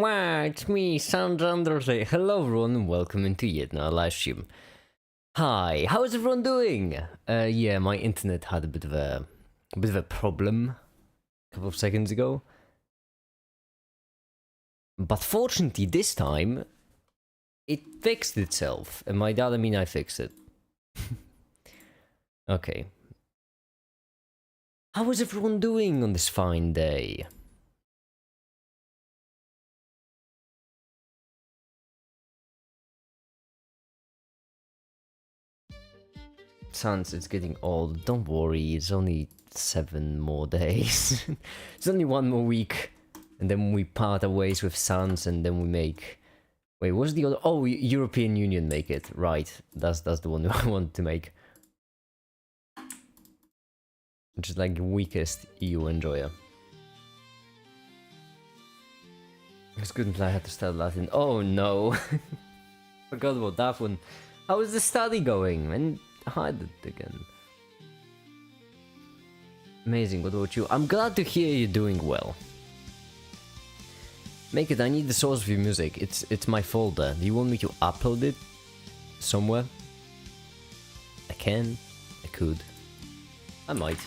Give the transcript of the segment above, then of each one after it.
Wow, it's me, Sandra. Hello everyone, and welcome into yet another live stream. Hi, how is everyone doing? Yeah, my internet had a bit of a problem a couple of seconds ago. But fortunately this time, it fixed itself. And by that I mean I fixed it. Okay. How is everyone doing on this fine day? Sans, it's getting old. Don't worry, it's only 7 more days. It's only 1 more week. And then we part our ways with Sans, and then we make... Wait, what's the other... Oh, European Union make it. Right, that's the one I want to make. Which is like the weakest EU enjoyer. It's good until I had to start Latin. Oh no! Forgot about that one. How is the study going? And hide it again. Amazing, what about you? I'm glad to hear you're doing well. Make it, I need the source of your music. It's my folder. Do you want me to upload it somewhere? I can. I could. I might.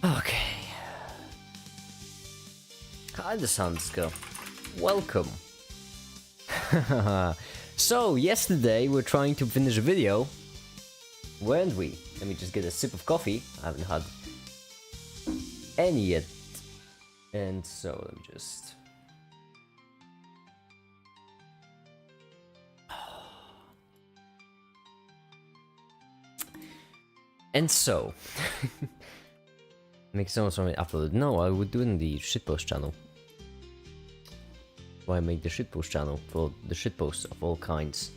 Okay. Hi, the Sunsko. Welcome. So, yesterday we're trying to finish a video, weren't we? Let me just get a sip of coffee. I haven't had any yet. And so, let me just... And so... Make someone already uploaded. No, I would do it in the shitpost channel. Why make the shitpost channel for the shitposts of all kinds?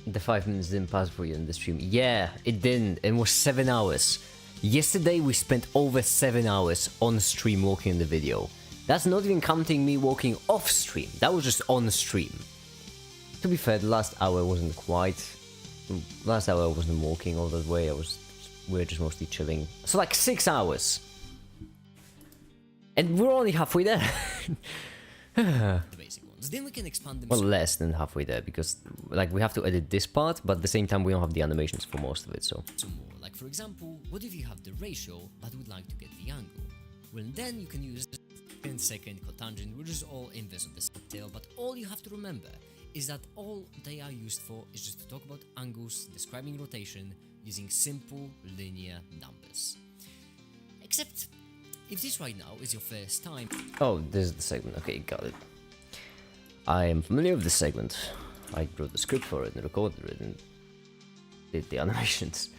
The 5 minutes didn't pass for you in the stream. Yeah, it didn't. It was 7 hours. Yesterday we spent over 7 hours on stream walking in the video. That's not even counting me walking off stream. That was just on stream. To be fair, the last hour wasn't quite... Last hour I wasn't walking all that way, we were just mostly chilling. So like 6 hours. And we're only halfway there. The basic ones. Then we can expand them. Well, less than halfway there, because like we have to edit this part, but at the same time we don't have the animations for most of it, so. Some more. Like for example, what if you have the ratio but would like to get the angle? Well, then you can use the second cotangent, which is all inverse of the scale, but all you have to remember is that all they are used for is just to talk about angles, describing rotation, using simple linear numbers. Except, if this right now is your first time... Oh, this is the segment. Okay, got it. I am familiar with this segment. I wrote the script for it and recorded it and did the animations.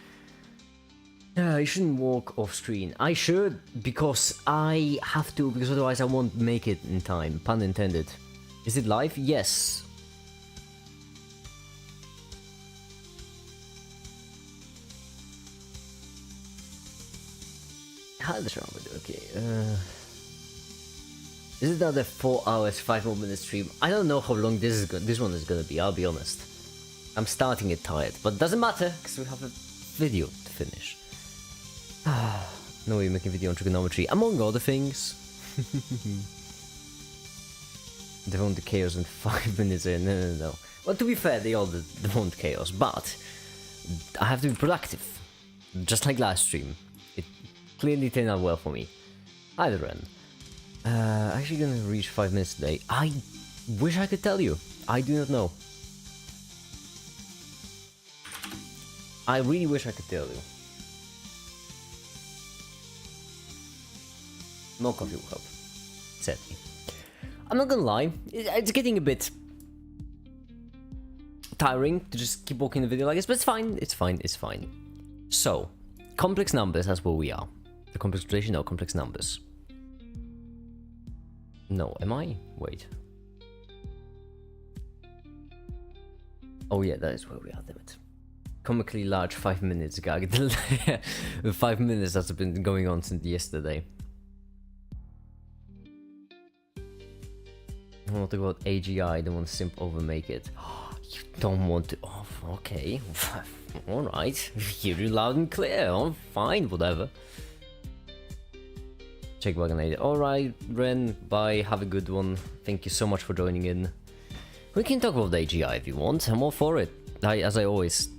You shouldn't walk off screen. I should, because I have to, because otherwise I won't make it in time. Pun intended. Is it live? Yes. How does wrong with it? Okay, this is another 4 hours, 5 more minutes stream. I don't know how long this one is gonna be, I'll be honest. I'm starting it tired, but doesn't matter, because we have a video to finish. No, we're making a video on trigonometry, among other things. They want the chaos in 5 minutes, no. Well, to be fair, they all want chaos, but I have to be productive. Just like last stream. It clearly turned out well for me. Either Ren. Actually gonna reach 5 minutes today. I wish I could tell you. I do not know. I really wish I could tell you. More coffee will help. Sadly. I'm not gonna lie, it's getting a bit tiring to just keep walking the video like this, but it's fine. So, complex numbers, that's where we are. The complex rotation, no, complex numbers. No, am I? Wait. Oh yeah, that is where we are, damn it. comically large 5 minutes gag. The 5 minutes that's been going on since yesterday. I want to go about AGI, I don't want to simp overmake it. You don't want to... Oh, okay. Alright. Hear you loud and clear. Oh, fine, whatever. Check back on it. Alright, Ren, bye, have a good one. Thank you so much for joining in. We can talk about AGI if you want, I'm all for it. As I always...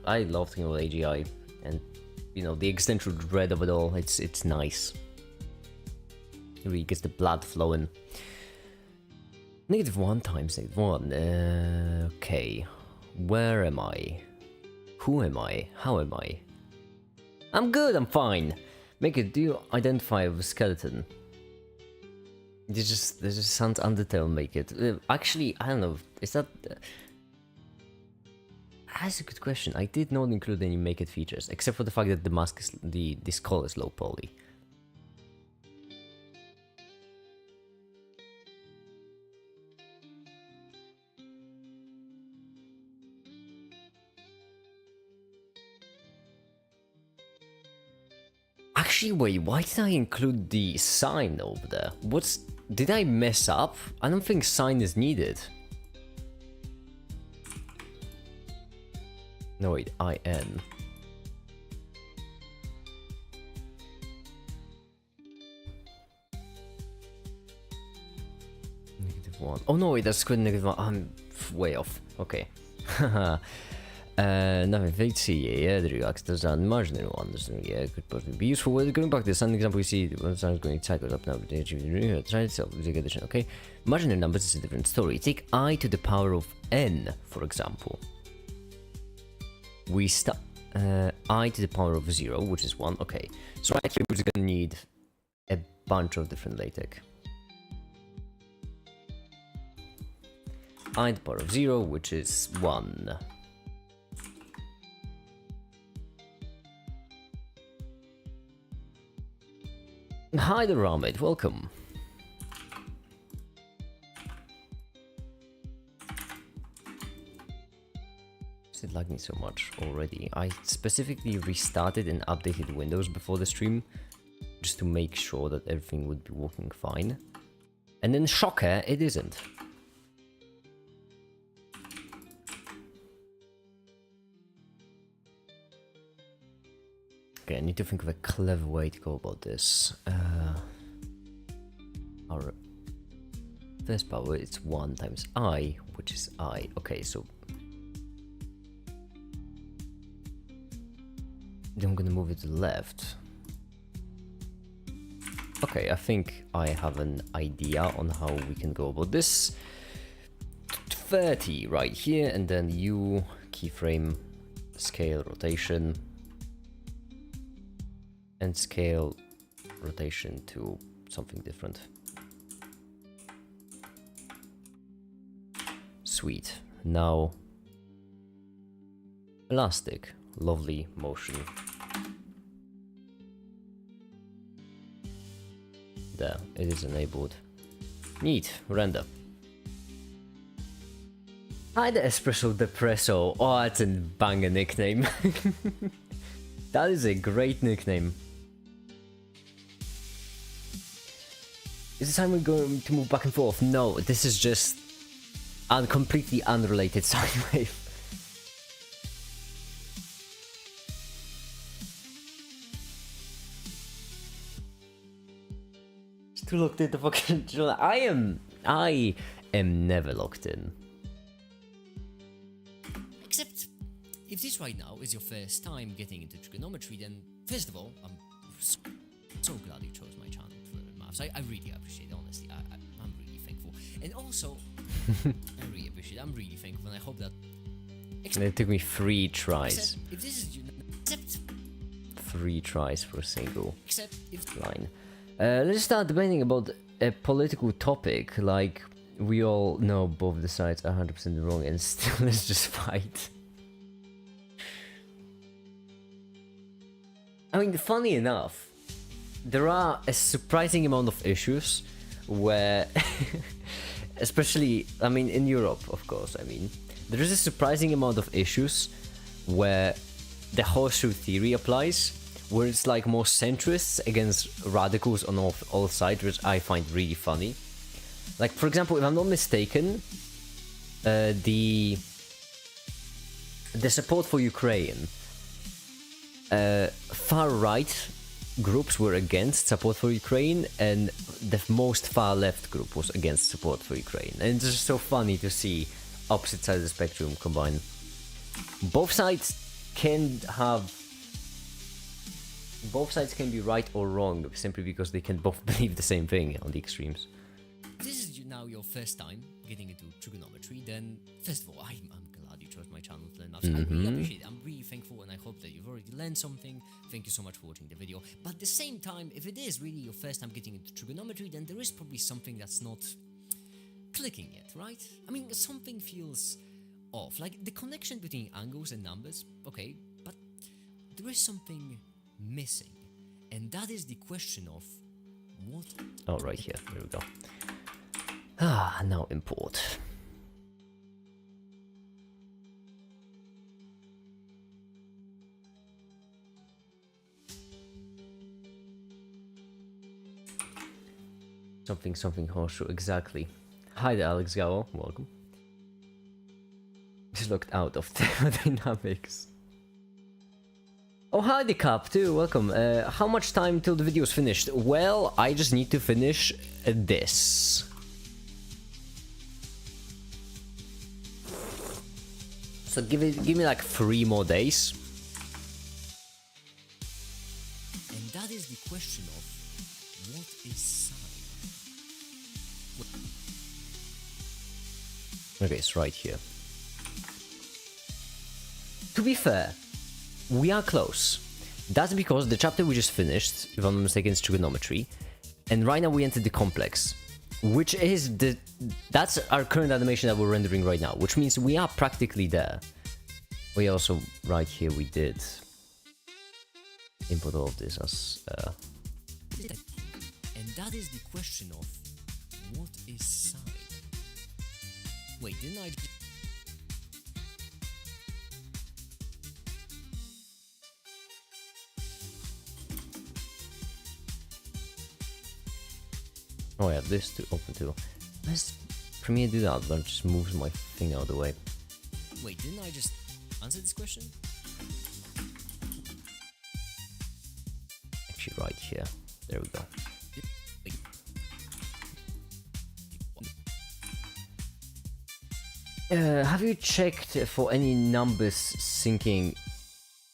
I love talking about AGI. And, you know, the existential dread of it all, it's nice. It really gets the blood flowing. -1 times -1. Okay. Where am I? Who am I? How am I? I'm good, I'm fine. Make it, do you identify with a skeleton? This just sounds Undertale make it. Actually, I don't know. Is that... That's a good question. I did not include any make it features, except for the fact that the mask is... the skull is low poly. Actually, wait, why did I include the sign over there? Did I mess up? I don't think sign is needed. No, wait, IN. -1. Oh no, wait, that's good, -1. I'm way off. Okay. Nothing to see, yeah, the reactors are marginal ones, yeah, could possibly be useful. Well, going back to some example, we see when someone's going cycles up now, try itself, okay? Marginal numbers is a different story. Take I to the power of n, for example. We start I to the power of 0, which is 1, okay. So right here, we're just gonna need a bunch of different LaTeX. I to the power of 0, which is 1. Hi there, Ahmed, welcome. Is it lagging so much already? I specifically restarted and updated Windows before the stream, just to make sure that everything would be working fine. And then shocker, it isn't. Okay, I need to think of a clever way to go about this. Our first power is 1 times I, which is I. Okay, so then I'm gonna move it to the left. Okay, I think I have an idea on how we can go about this. 30 right here, and then U, keyframe, scale, rotation. And scale rotation to something different. Sweet. Now, elastic, lovely motion. There, it is enabled. Neat, render. Hi the Espresso Depresso. Oh, that's a banger nickname. That is a great nickname. Is it time we're going to move back and forth? No, this is just a completely unrelated sine wave. Still locked in the fucking controller. I am never locked in. Except, if this right now is your first time getting into trigonometry, then first of all, I'm so glad you chose my channel for maths. I really appreciate it, honestly. I'm really thankful. And also, I really appreciate it. I'm really thankful, and I hope that... It took me 3 tries. Except, if this is... Except... 3 tries for a single Except if... line. Let's start debating about a political topic, like we all know both the sides are 100% wrong, and still let's just fight. I mean, funny enough, there are a surprising amount of issues where, especially, I mean, in Europe, of course, I mean, there is a surprising amount of issues where the horseshoe theory applies, where it's like more centrists against radicals on all sides, which I find really funny. Like, for example, if I'm not mistaken, the support for Ukraine, far right groups were against support for Ukraine, and the most far left group was against support for Ukraine. And it's just so funny to see opposite sides of the spectrum combine. Both sides can be right or wrong simply because they can both believe the same thing on the extremes. If this is now your first time getting into trigonometry, then first of all, I'm glad you chose my channel to learn maths. I really appreciate it. I'm really thankful, and I hope that you've already learned something. Thank you so much for watching the video. But at the same time, if it is really your first time getting into trigonometry, then there is probably something that's not clicking yet, right? I mean, something feels off. Like the connection between angles and numbers, okay, but there is something missing, and that is the question of what. Oh, right here. There we go. Ah, now import. Something horseshoe, exactly. Hi there, Alex Gao, welcome. Just looked out of thermodynamics. Oh, hi, the Cup too, welcome. How much time till the video's finished? Well, I just need to finish this. So give me like 3 more days. And that is the question of what is sine? Okay, it's right here. To be fair, we are close. That's because the chapter we just finished, if I'm not mistaken, is trigonometry. And right now we entered the complex, which is that's our current animation that we're rendering right now, which means we are practically there. We also, right here, we did input all of this as... And that is the question of what is sine? Wait, didn't I just... Oh yeah, this to open too. Let's Premiere do that, but it just moves my thing out of the way. Wait, didn't I just answer this question? Actually, right here. There we go. Wait. Have you checked for any numbers sinking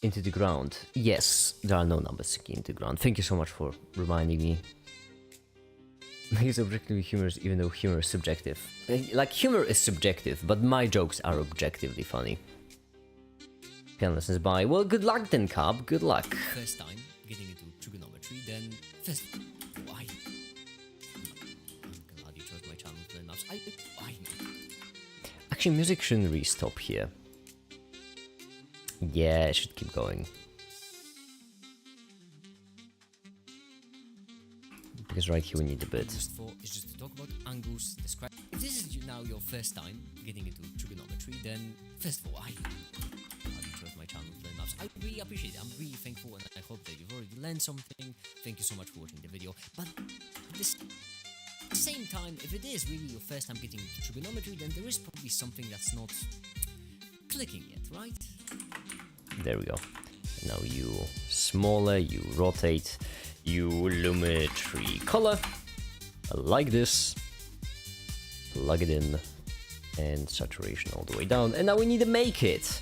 into the ground? Yes, there are no numbers sinking into the ground. Thank you so much for reminding me. Because objectively humorous, even though humor is subjective. Like, humor is subjective, but my jokes are objectively funny. Piano lessons by. Well, good luck then, Cub. Good luck. First time getting into trigonometry, then first. Why? I'm glad you chose my channel to learn maths. Why? Actually, music shouldn't really stop here. Yeah, it should keep going. Because right here we need a bit. Just to talk about angles, describe. If this is now your first time getting into trigonometry, then first of all, I'm glad you chose my channel to learn maths. I really appreciate it. I'm really thankful, and I hope that you've already learned something. Thank you so much for watching the video. But at the same time, if it is really your first time getting into trigonometry, then there is probably something that's not clicking yet, right? There we go. Now you smaller, you rotate, you lumetri color, like this, plug it in, and saturation all the way down. And now we need to make it.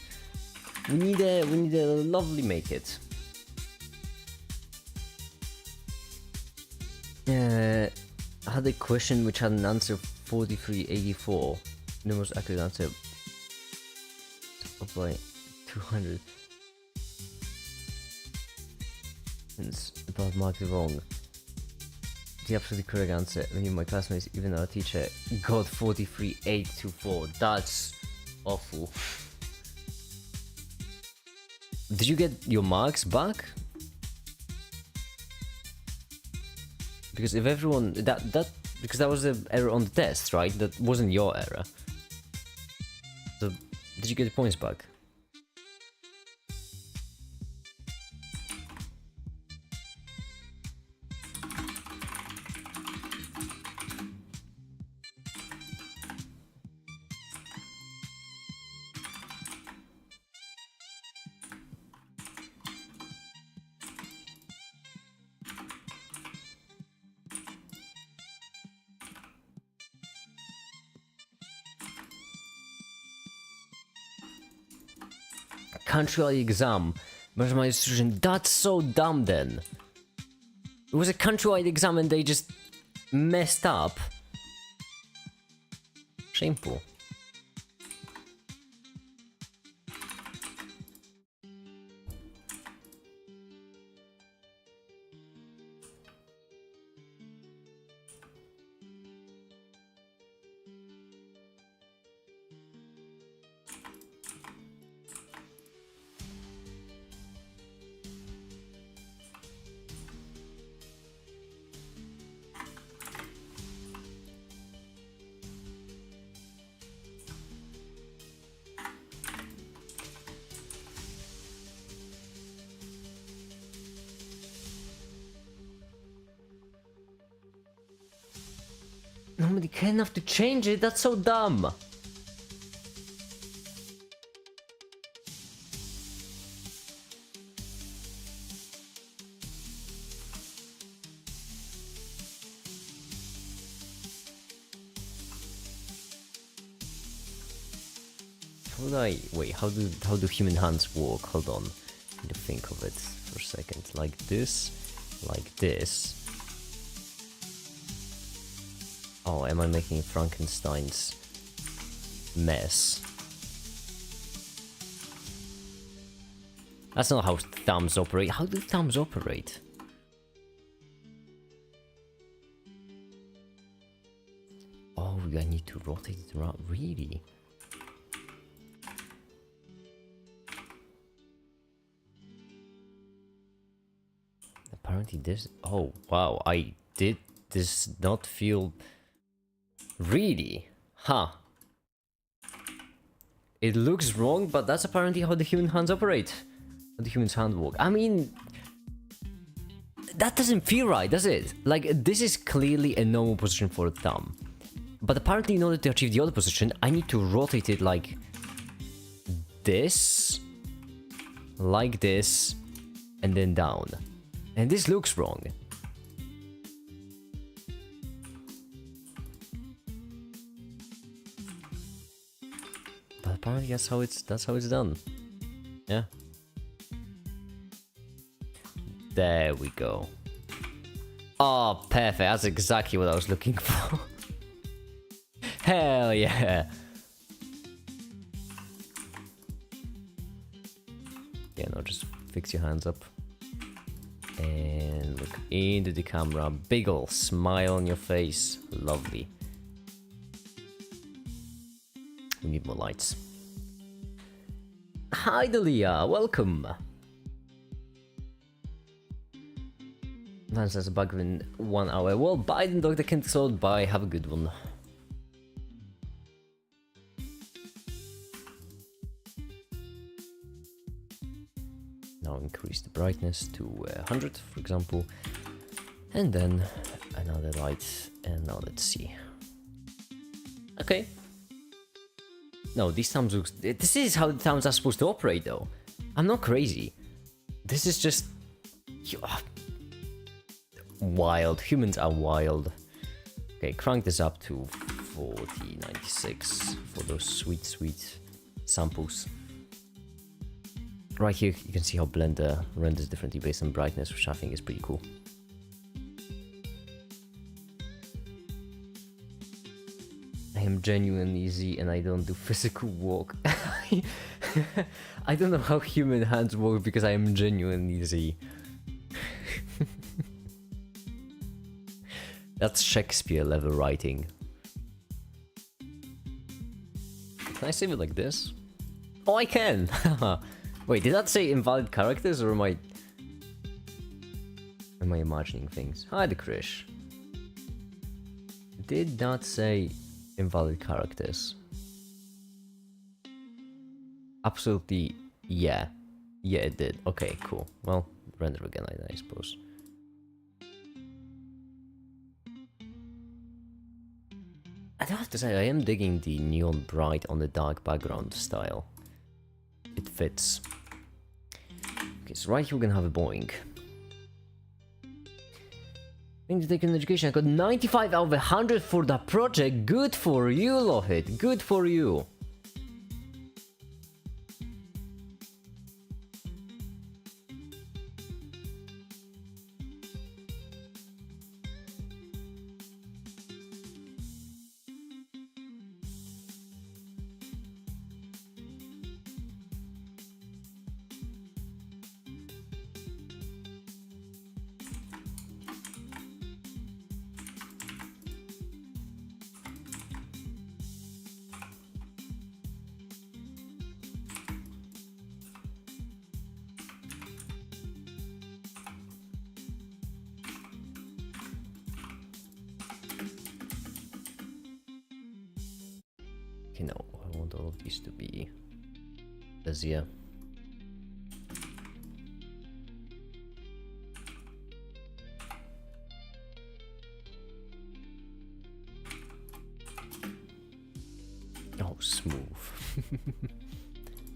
We need a lovely make it. I had a question which had an answer 4384. The most accurate answer up by 200. It's about marked wrong. The absolutely correct answer. Many of my classmates, even our teacher, got 43824. That's awful. Did you get your marks back? Because if everyone because that was the error on the test, right? That wasn't your error. So did you get the points back? countrywide exam. Measurement institution. That's so dumb then. It was a countrywide exam and they just messed up. Shameful. Nobody cared enough to change it, that's so dumb! How do human hands work? Hold on. I need to think of it for a second. Like this. Oh, am I making Frankenstein's mess? That's not how thumbs operate. How do thumbs operate? Oh, I need to rotate it around. Really? Apparently this... Oh, wow. I did this not feel... Really? Huh. It looks wrong, but that's apparently how the human hands operate. How the human's hand work. I mean... That doesn't feel right, does it? Like, this is clearly a normal position for a thumb. But apparently in order to achieve the other position, I need to rotate it like... this... like this... and then down. And this looks wrong. But apparently that's how it's done. Yeah. There we go. Oh, perfect. That's exactly what I was looking for. Hell yeah. Yeah, no, just fix your hands up. And look into the camera. Big ol' smile on your face. Lovely. We need more lights. Hi Dalia, welcome. Lance has a bug in 1 hour. Well, Biden, Dr. Kent, bye. Have a good one. Now increase the brightness to 100, for example. And then another light. And now let's see. Okay. No, these thumbs look... This is how the thumbs are supposed to operate, though. I'm not crazy. This is just... wild. Humans are wild. Okay, crank this up to 4096 for those sweet, sweet samples. Right here, you can see how Blender renders differently based on brightness, which I think is pretty cool. I am genuinely Z and I don't do physical work. I don't know how human hands work because I am genuinely Z. That's Shakespeare level writing. Can I save it like this? Oh, I can! Wait, did that say invalid characters or am I imagining things? Hi, the Krish. Did not say invalid characters. Absolutely, yeah. Yeah, it did. Okay, cool. Well, render again, I suppose. I do have to say, I am digging the neon bright on the dark background style. It fits. Okay, so right here we're gonna have a Boeing. Going to take an education. I got 95 out of 100 for that project. Good for you, Lohit. Good for you. Okay, no, I want all of these to be Bezier. Oh, smooth.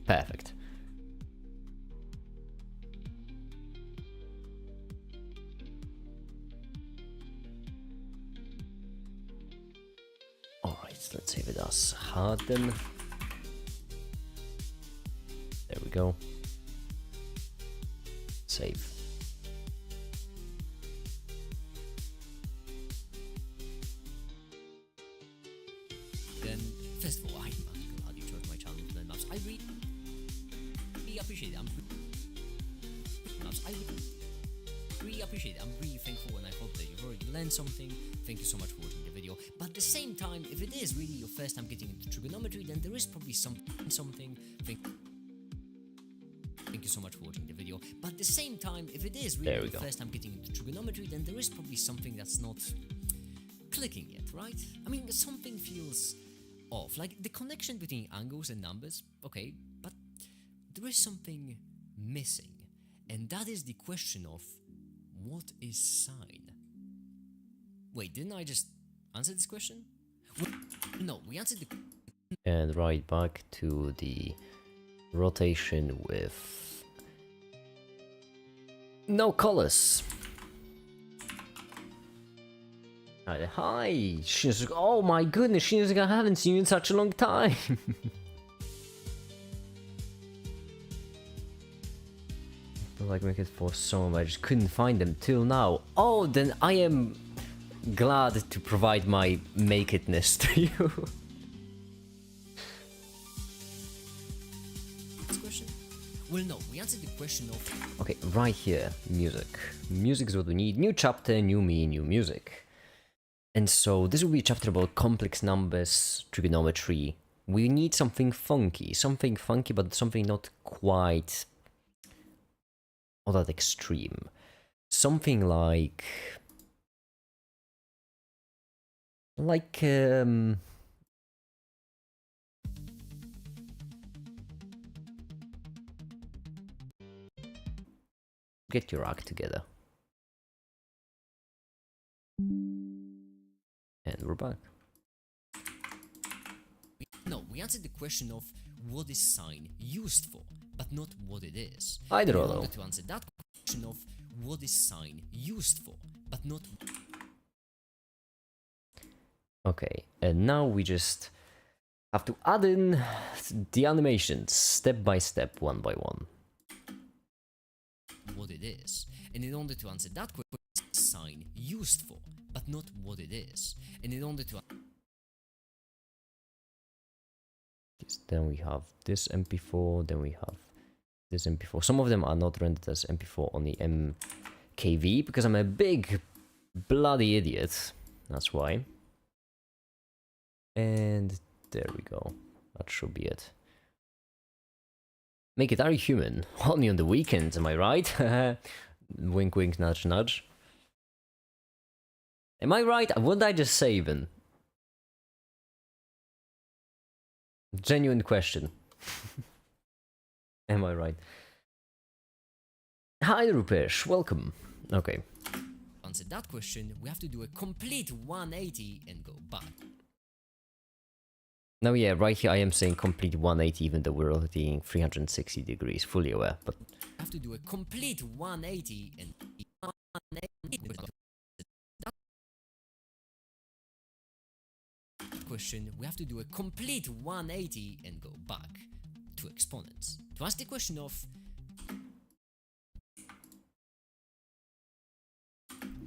Perfect. Alright, let's save it as harden. There we go. Save. Then, first of all, I'm glad you chose my channel to learn maps. I really appreciate it. I really appreciate it. I'm really thankful, and I hope that you've already learned something. Thank you so much for watching the video. But at the same time, if it is really your first time getting into trigonometry, then there is probably something. Thank you so much for watching the video. But at the same time, if it is really your first time getting into trigonometry, then there is probably something that's not clicking yet, right? I mean, something feels off. Like the connection between angles and numbers, okay, but there is something missing. And that is the question of what is sine? Wait, didn't I just answer this question? No, we answered the... And right back to the rotation with no colors. Hi, Shinsuke. Oh my goodness, Shinsuke, I haven't seen you in such a long time. I like make it for some, I just couldn't find them till now. Oh, then I am glad to provide my make-itness to you. Question? Well, no, we answered the question of... Okay, right here, music. Music is what we need. New chapter, new me, new music. And so this will be a chapter about complex numbers, trigonometry. We need something funky, but something not quite all that extreme. Something like get your act together. And we're back. No, we answered the question of what is sine used for, but not what it is. I don't know. In order to answer that question of what is sine used for, but not... Okay, and now we just have to add in the animations, step by step, one by one. What it is. And in order to answer that question, what is sine used for, but not what it is. And in order to... Then we have this MP4, then we have this MP4. Some of them are not rendered as MP4, only MKV, because I'm a big bloody idiot. That's why. And there we go. That should be it. Make it very human. Only on the weekends, am I right? Wink wink, nudge nudge. Am I right? What did I just say even? Genuine question. Am I right? Hi Rupesh, welcome. Okay. To answer that question, we have to do a complete 180 and go back. Now yeah, right here I am saying complete 180 even though we're rotating 360 degrees, fully aware, but... We have to do a complete 180 and... Question, we have to do a complete 180 and go back to exponents. To ask the question of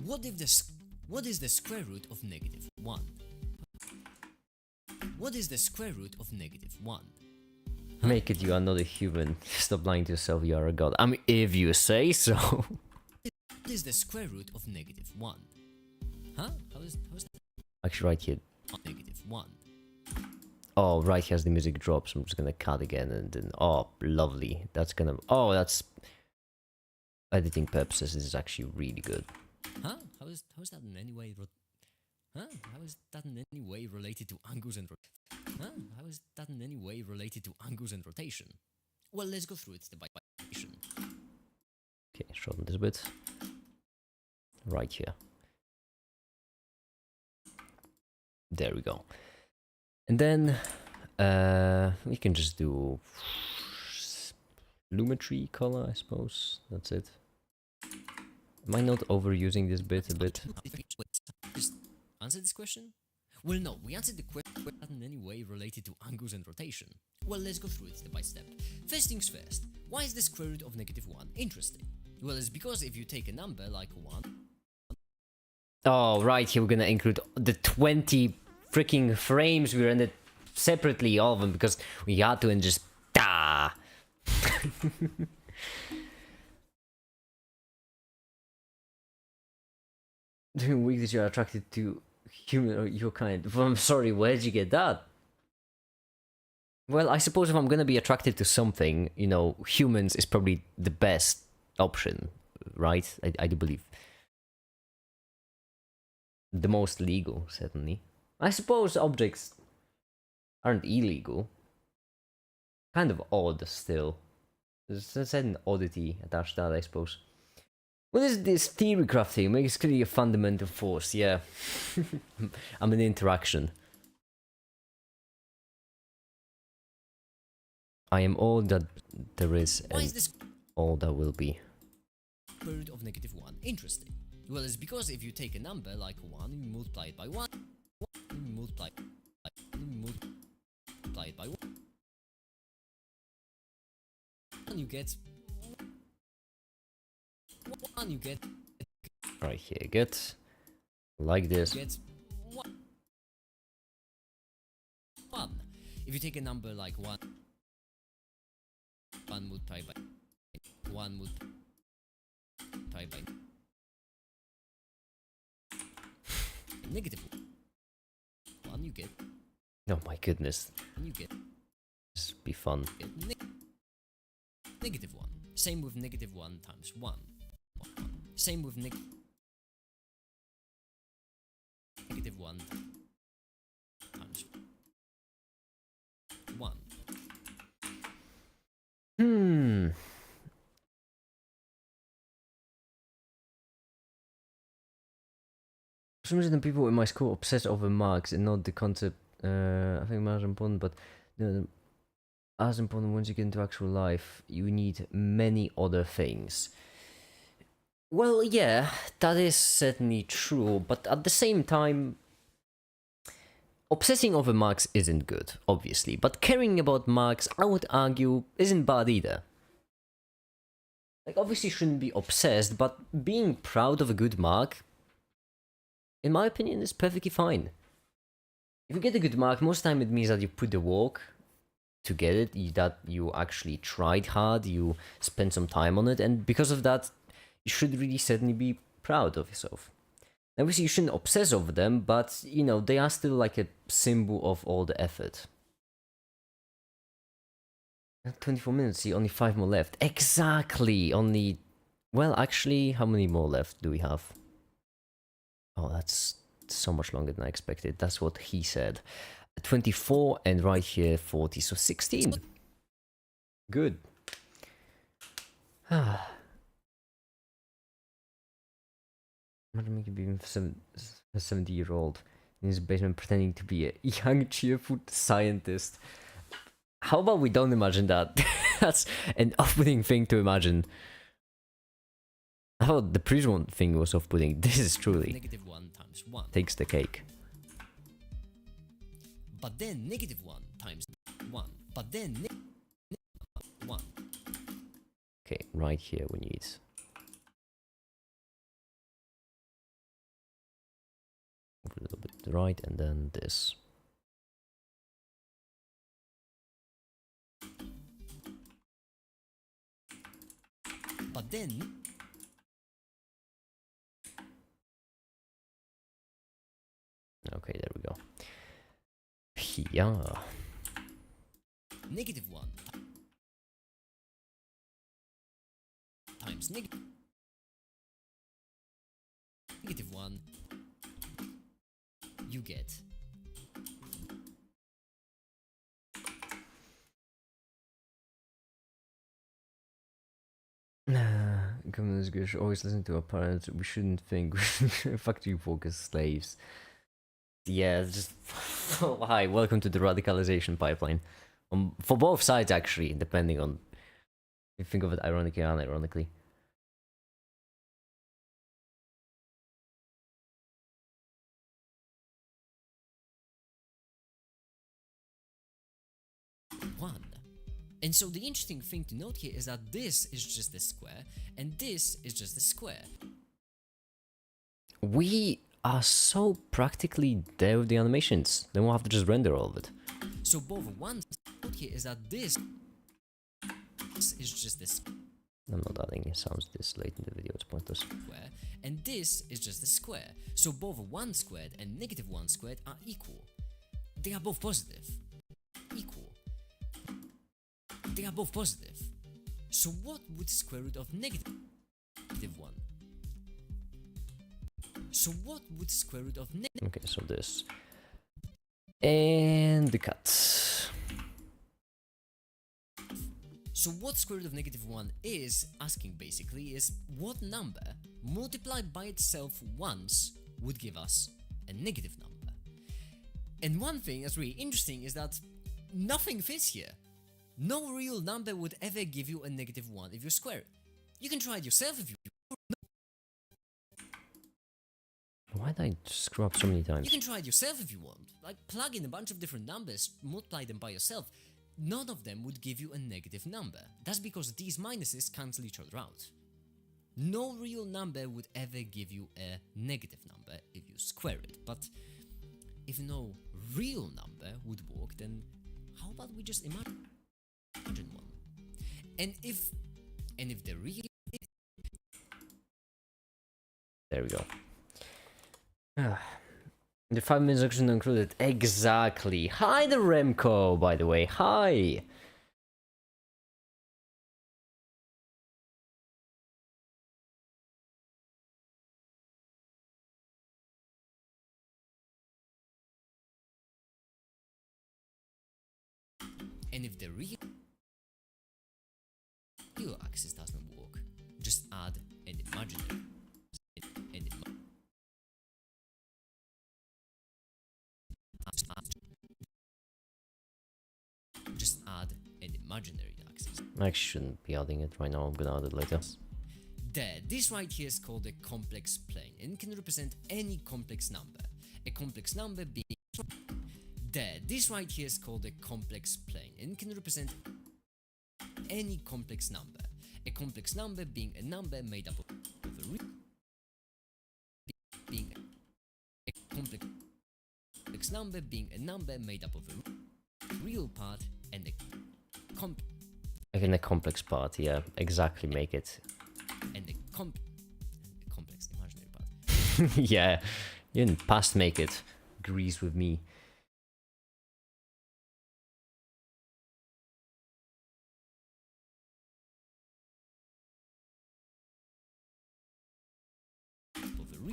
what is the square root of negative 1? What is the square root of negative 1? Make it, you are not a human. Stop lying to yourself, you are a god. I mean, if you say so. What is the square root of negative 1? Huh? How is that? Actually, right here. Negative 1. Oh, right here as the music drops, I'm just gonna cut again and then... Oh, lovely. That's gonna... Oh, that's... Editing purposes, this is actually really good. Huh? How is that in any way... Huh? How is that in any way related to angles and... Huh? Huh? How is that in any way related to angles and rotation? Well, let's go through it step by step. Okay, shorten this a bit. Right here. There we go. And then we can just do lumetri color, I suppose. That's it. Am I not overusing this bit a bit? Just answer this question? Well, no, we answered the question not in any way related to angles and rotation. Well, let's go through it step by step. First things first, why is the square root of -1 interesting? Well, it's because if you take a number like 1... Oh, right, here we're gonna include the 20 freaking frames we rendered separately, all of them, because we had to and just... Ah! During weeks you're attracted to human or your kind. Well, I'm sorry, where did you get that? Well, I suppose if I'm gonna be attracted to something, you know, humans is probably the best option, right? I do believe. The most legal, certainly. I suppose objects aren't illegal. Kind of odd still. There's a certain oddity attached to that, I suppose. What is this theory crafting? Makes clearly a fundamental force, yeah. I'm an interaction. I am all that there is and all that will be. Square root of -1 interesting? Well, it's because if you take a number like 1 and you multiply it by 1, and you multiply it by 1, and you get... Right here, get like this. Get 1. If you take a number like 1 multiplied by 1 multiplied by -1, you get... Oh my goodness. You get... This would be fun. -1. Same with -1 times 1. Same with -1 times 1. For some reason, people in my school obsess over marks and not the concept. I think marks are important, but as important once you get into actual life, you need many other things. Well, yeah, that is certainly true, but at the same time, obsessing over marks isn't good, obviously, but caring about marks, I would argue, isn't bad either. Like, obviously, you shouldn't be obsessed, but being proud of a good mark, in my opinion, is perfectly fine. If you get a good mark, most of the time it means that you put the work to get it, that you actually tried hard, you spent some time on it, and because of that, you should really certainly be proud of yourself. Obviously, you shouldn't obsess over them, but, you know, they are still like a symbol of all the effort. 24 minutes, see, only 5 more left. Exactly, only... Well, actually, how many more left do we have? Oh, that's so much longer than I expected. That's what he said. 24 and right here 40, so 16. Good. Ah. Imagine making being a 70-year-old in his basement pretending to be a young, cheerful scientist. How about we don't imagine that? That's an off-putting thing to imagine. I thought the previous one thing was off-putting. This is truly -1 times 1. takes the cake. But then -1 times 1. But then 1. Okay, right here we need... Move a little bit to the right, and then this. But then... Okay, there we go. Yeah. -1 times -1, you get Governors should always listen to our parents. We shouldn't think factory workers slaves. Yeah, it's just hi. Welcome to the radicalization pipeline. For both sides, actually, depending on if you think of it ironically or unironically. One. And so the interesting thing to note here is that this is just a square, and this is just a square. We are so practically there with the animations. Then we'll have to just render all of it. So both one note here is that this is just a I'm not adding sounds this late in the video, it's pointless. square, and this is just a square. So both 1 squared and negative 1 squared are equal. They are both positive. Equal. They are both positive. So what would square root of negative 1? So what would square root of negative? Okay, so this. And the cut. So what square root of negative 1 is asking basically is what number multiplied by itself once would give us a negative number. And one thing that's really interesting is that nothing fits here. No real number would ever give you a negative 1 if you square it. You can try it yourself if you Why did I screw up so many times? You can try it yourself if you want. Like plug in a bunch of different numbers, multiply them by yourself. None of them would give you a negative number. That's because these minuses cancel each other out. No real number would ever give you a negative number if you square it. But if no real number would work, then how about we just imagine one? And if the real... There we go. The 5 minutes section included. Exactly. Hi, the Remco, by the way. Hi. And if the real axis doesn't work, just add an imaginary. Just add an imaginary axis. I shouldn't be adding it right now. I'm gonna add it later. There, this right here is called a complex plane and can represent any complex number. A complex number being... There, this right here is called a complex plane and can represent any complex number. A complex number being a number made up of a real... being a complex number being a number made up of a real part and a Again, a complex part, yeah, exactly, make it. And the complex imaginary part. Yeah, you didn't past make it. Agrees with me.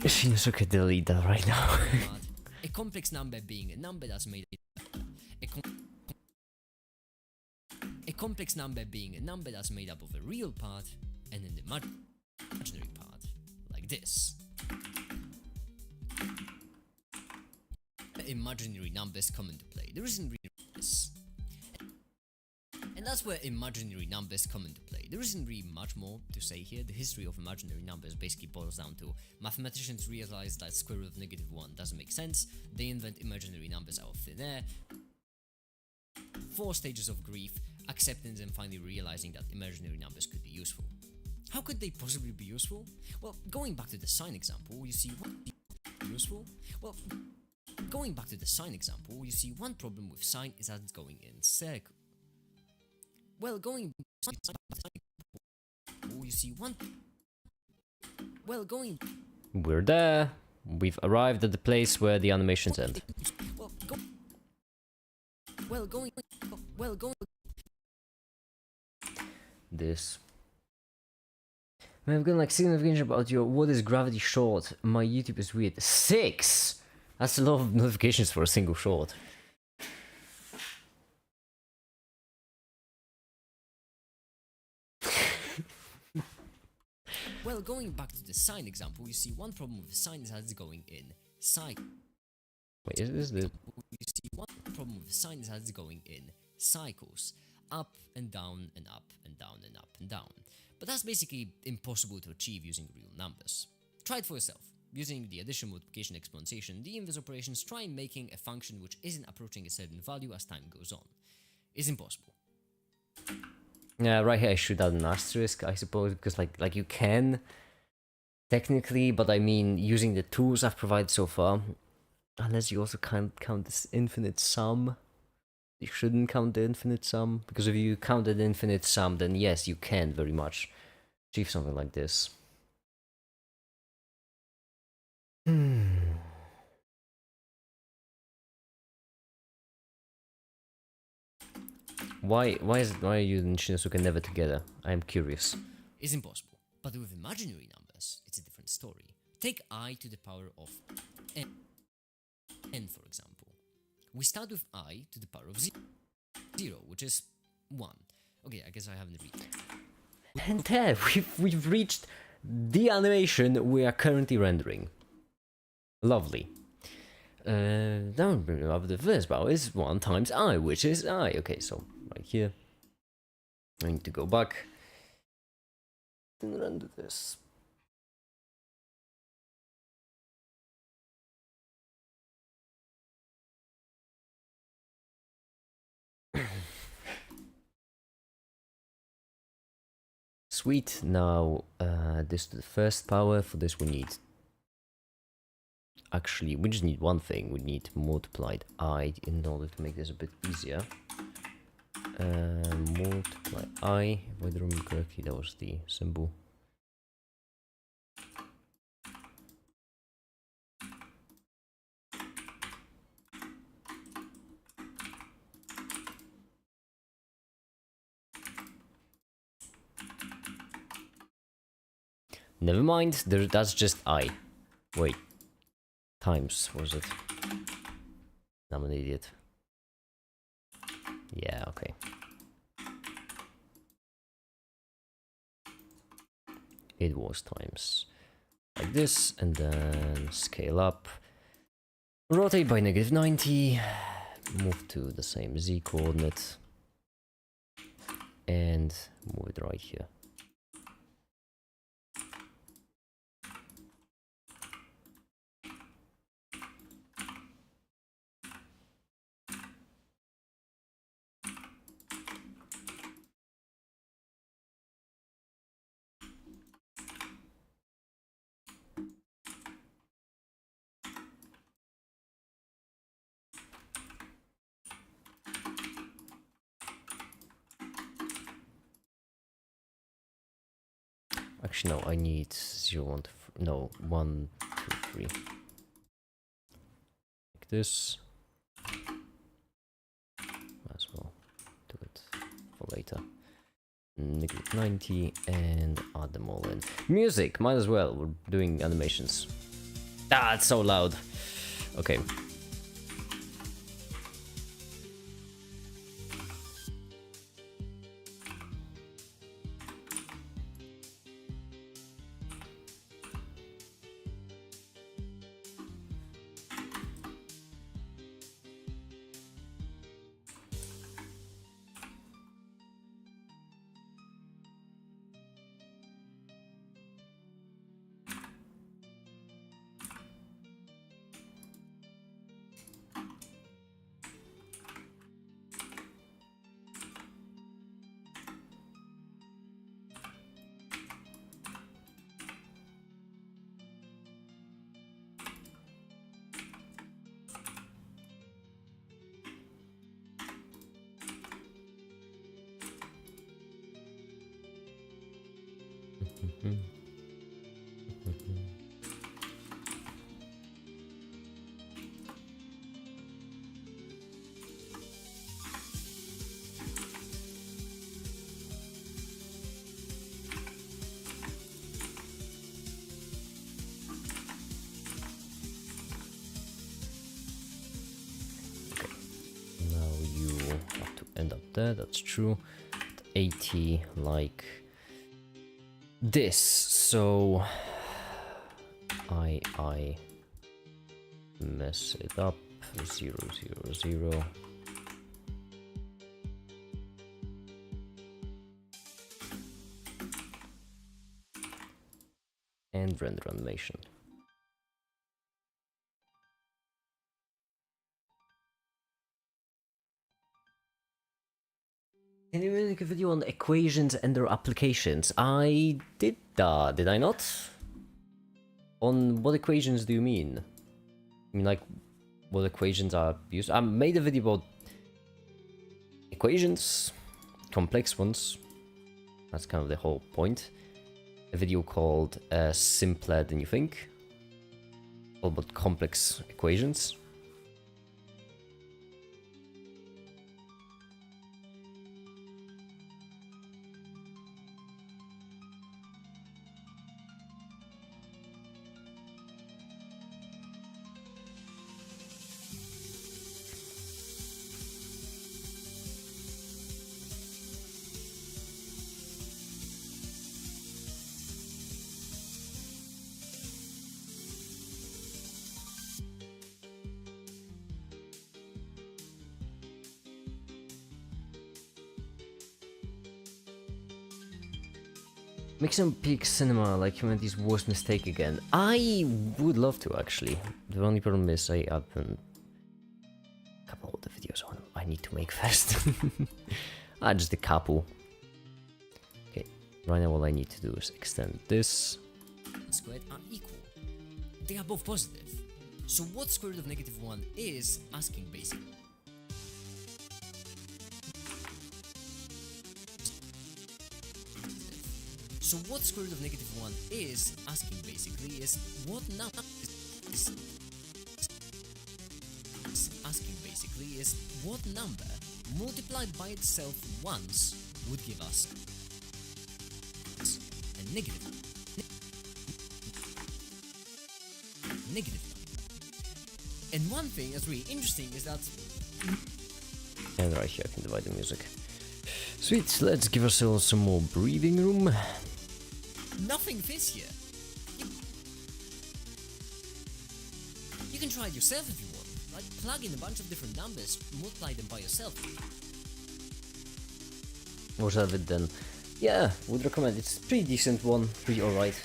Shinosuke, delete that right now. A complex number being a number that's made a complex number being a number that's made up of a real part and an imaginary part, like this. Imaginary numbers come into play. There isn't really this. And that's where imaginary numbers come into play. There isn't really much more to say here. The history of imaginary numbers basically boils down to mathematicians realize that square root of -1 doesn't make sense. They invent imaginary numbers out of thin air. 4 stages of grief, acceptance, and finally realizing that imaginary numbers could be useful. How could they possibly be useful? Well, going back to the sine example, you see what useful? Well, going back to the sine example, you see one problem with sine is that it's going in circle. Well, going you see one. Well, going. We're there. We've arrived at the place where the animations end. Well, going. This. Man, I've got like 6 notifications about your what is gravity short. My YouTube is weird. 6. That's a lot of notifications for a single short. Well, going back to the sine example, you see one problem with the sine is that it's going in cycles. Wait, is this? You see one problem with the sine is that it's going in cycles, up and down and up and down and up and down. But that's basically impossible to achieve using real numbers. Try it for yourself. Using the addition, multiplication, exponentiation, the inverse operations, try making a function which isn't approaching a certain value as time goes on. It's impossible. Yeah, right here I should add an asterisk, I suppose, because like you can technically, but I mean using the tools I've provided so far, unless you also can't count this infinite sum. You shouldn't count the infinite sum, because if you counted the infinite sum, then yes, you can very much achieve something like this. Why are you and Shinosuke never together? I am curious. It's impossible. But with imaginary numbers, it's a different story. Take I to the power of n, for example. We start with I to the power of 0, which is 1. Okay, I guess I haven't read. And there, we've reached the animation we are currently rendering. Lovely. Now the first power is 1 times I, which is I. Okay, so right here. I need to go back and render this. Sweet. Now this to the first power. For this we need, actually we just need one thing. We need multiplied I in order to make this a bit easier. Multiply I, if I remember correctly, that was the symbol. Never mind, that's just I. Wait. Times, was it? I'm an idiot. Yeah, okay. It was times. Like this, and then scale up. Rotate by -90. Move to the same z coordinate. And move it right here. Actually, no, I need 0, 1, 2, no, 1, 2, 3. Like this. Might as well do it for later. -90 and add them all in. Music, might as well. We're doing animations. Ah, it's so loud. Okay. End up there, that's true. At 80, like this. So I mess it up. 0, 0, 0. And render animation. Can you make a video on equations and their applications? I did that, did I not? On what equations do you mean? I mean, like, what equations are used? I made a video about equations, complex ones. That's kind of the whole point. A video called Simpler Than You Think, all about complex equations. Make some peak cinema like humanity's worst mistake again. I would love to, actually. The only problem is I haven't a couple of the videos on I need to make first. Just a couple. Okay, right now all I need to do is extend this. Squared are equal. They are both positive. So what square root of -1 is asking basically? So what square root of -1 is asking basically is what number is asking basically is what number multiplied by itself once would give us a negative number. And one thing that's really interesting is that And right here I can divide the music. Sweet, let's give ourselves some more breathing room. nothing fits here. You can try it yourself if you want. Like, plug in a bunch of different numbers, multiply them by yourself. What's of it then? Yeah, would recommend. It's a pretty decent one, pretty alright.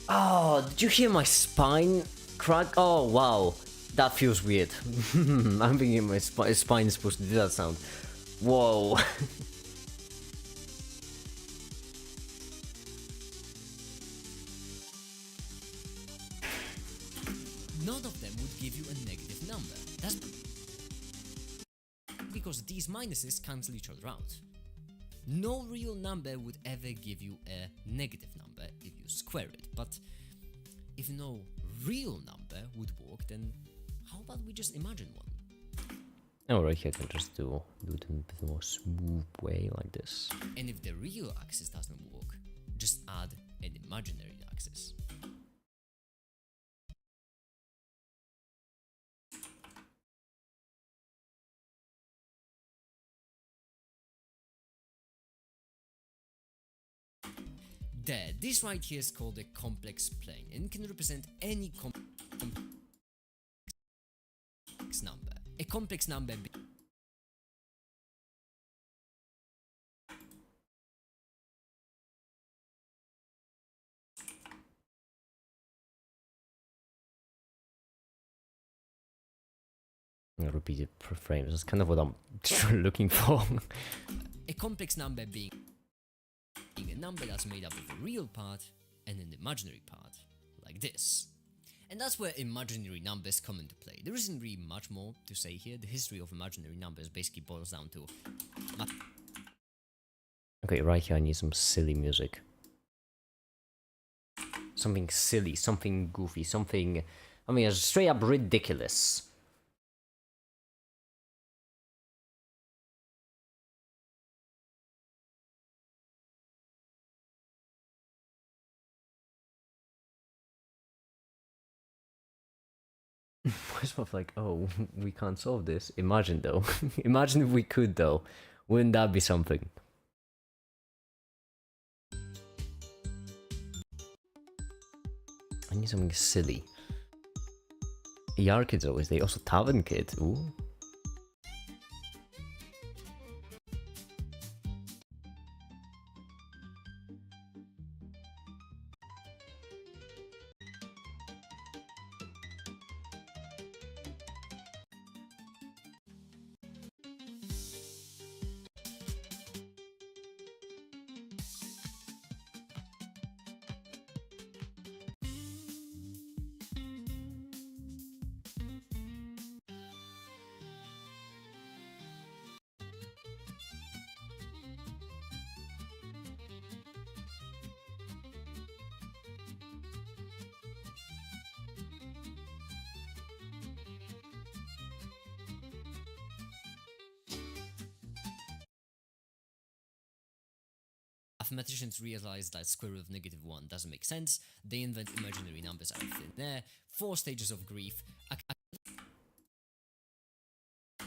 Oh, did you hear my spine crack? Oh, wow. That feels weird. I'm thinking my spine is supposed to do that sound. Whoa. None of them would give you a negative number. That's because these minuses cancel each other out. No real number would ever give you a negative number if you square it, but if no real number would work, then how about we just imagine one? Alright, here I can just do it in a bit more smooth way like this. And if the real axis doesn't work, just add an imaginary axis. There, this right here is called a complex plane and can represent any complex number. A complex number Repeated frames, that's kind of what I'm looking for. a complex number being a number that's made up of a real part and an imaginary part, like this. And that's where imaginary numbers come into play. There isn't really much more to say here. The history of imaginary numbers basically boils down to Okay, right here I need some silly music. Something silly, something goofy, something... I mean, straight up ridiculous. Myself like, oh, we can't solve this. Imagine though. Imagine if we could though. Wouldn't that be something? I need something silly. ER Kid's always there. Also Tavern Kid. Ooh. Mathematicians realize that square root of -1 doesn't make sense. They invent imaginary numbers out of thin air. 4 stages of grief.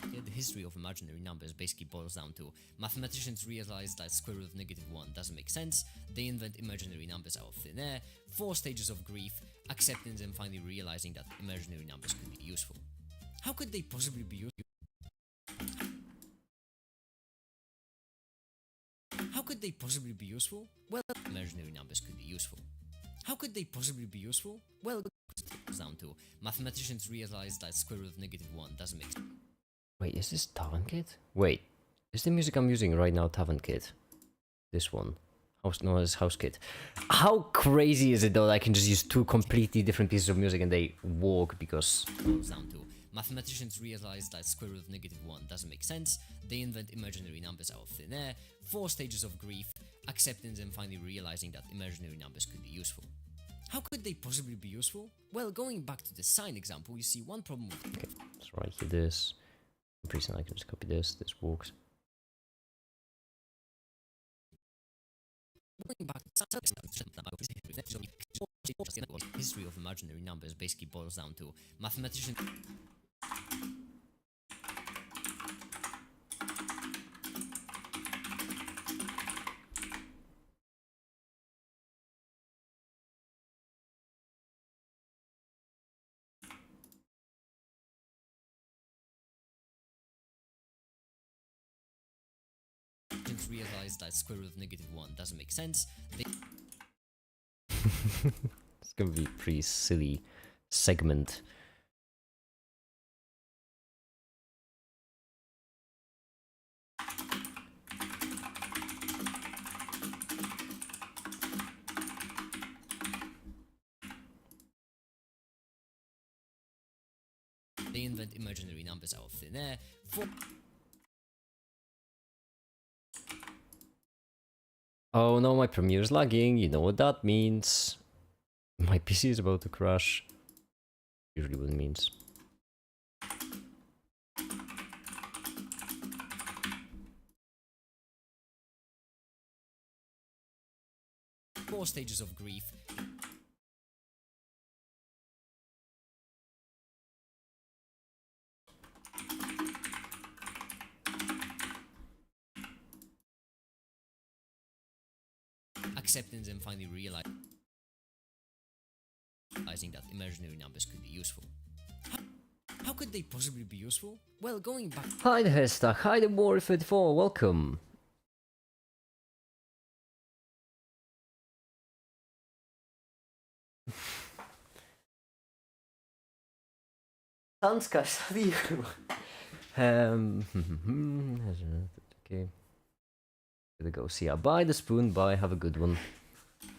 The history of imaginary numbers basically boils down to mathematicians realize that square root of -1 doesn't make sense. They invent imaginary numbers out of thin air. 4 stages of grief, acceptance, and finally realizing that imaginary numbers could be useful. How could they possibly be useful? How could they possibly be useful? Well, imaginary numbers could be useful. How could they possibly be useful? Well, it comes down to mathematicians realize that square root of -1 doesn't make sense. Wait, is this Tavern Kid? Wait, is the music I'm using right now Tavern Kid? This one. No, it's House Kid. How crazy is it though that I can just use 2 completely different pieces of music and they work because... It comes down to mathematicians realize that square root of -1 doesn't make sense. They invent imaginary numbers out of thin air. 4 stages of grief, acceptance, and finally realizing that imaginary numbers could be useful. How could they possibly be useful? Well, going back to the sine example, you see one problem with... Okay, let's write here this. I'm pretty certain I can just copy this. This works. Going back to the history of imaginary numbers basically boils down to mathematicians... realize that square root of -1 doesn't make sense. It's gonna be a pretty silly segment. They invent imaginary numbers out of thin air. Oh no, my Premiere's lagging. You know what that means. My PC is about to crash. Usually what it means. Four stages of grief. Acceptance and finally realizing that imaginary numbers could be useful. How could they possibly be useful? Well, going back... Hi there, Hesta. Hi there, War34. Welcome. Sounds guys, how do you... okay. There we go. See ya. Bye the spoon. Bye. Have a good one.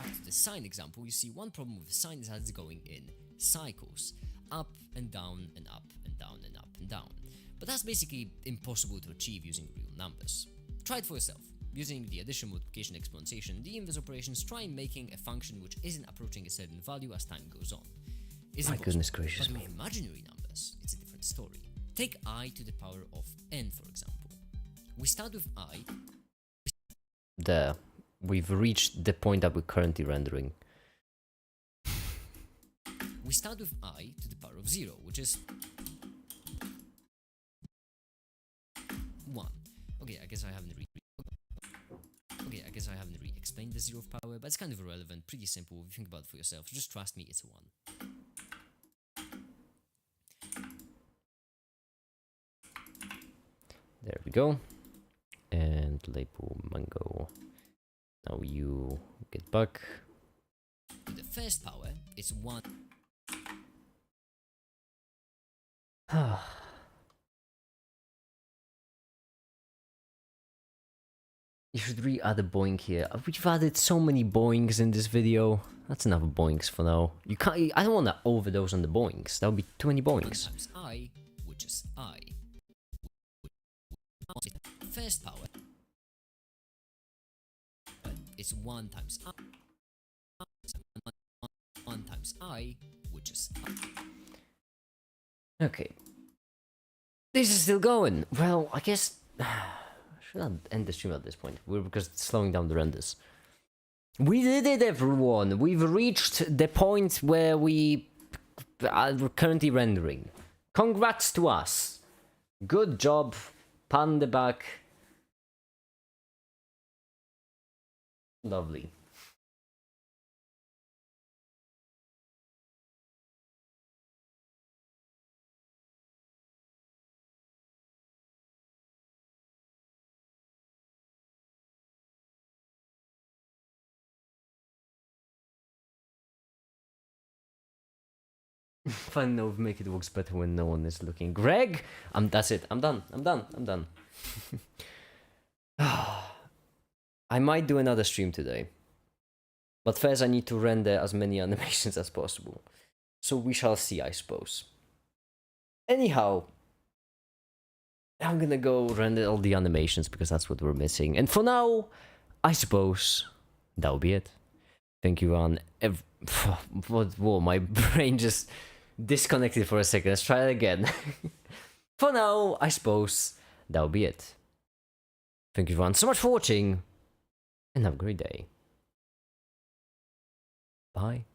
To the sine example, you see one problem with the sine is that it's going in cycles. Up and down and up and down and up and down. But that's basically impossible to achieve using real numbers. Try it for yourself. Using the addition, multiplication, exponentiation, the inverse operations, try making a function which isn't approaching a certain value as time goes on. My goodness gracious but me. with imaginary numbers, it's a different story. Take I to the power of n, for example. We start with I. There. We've reached the point that we're currently rendering. We start with I to the power of 0, which is 1. Okay, I guess I haven't explain the 0th power, but it's kind of irrelevant, pretty simple. If you think about it for yourself, just trust me, it's a 1. There we go. And label mango. Now you get back. With the first power, it's 1. You should re-add a boing here. We've added so many boings in this video. That's enough boings for now. You can't. I don't want to overdose on the boings. That would be too many 1 boings. times I, which is I. First power, it's 1 times I. 1 times I, which is I. Okay. This is still going. Well, I guess should I end the stream at this point? Because it's slowing down the renders. We did it, everyone. We've reached the point where we are currently rendering. Congrats to us. Good job. Pat on the back. Lovely. Fun enough, make it works better when no one is looking. Greg, that's it. I'm done. I'm done. I might do another stream today, but first I need to render as many animations as possible. So we shall see, I suppose. Anyhow, I'm gonna go render all the animations because that's what we're missing. And for now, I suppose that'll be it. Thank you, Ron. Whoa, my brain just disconnected for a second. Let's try it again. For now, I suppose that'll be it. Thank you, everyone, so much for watching, and have a great day. Bye.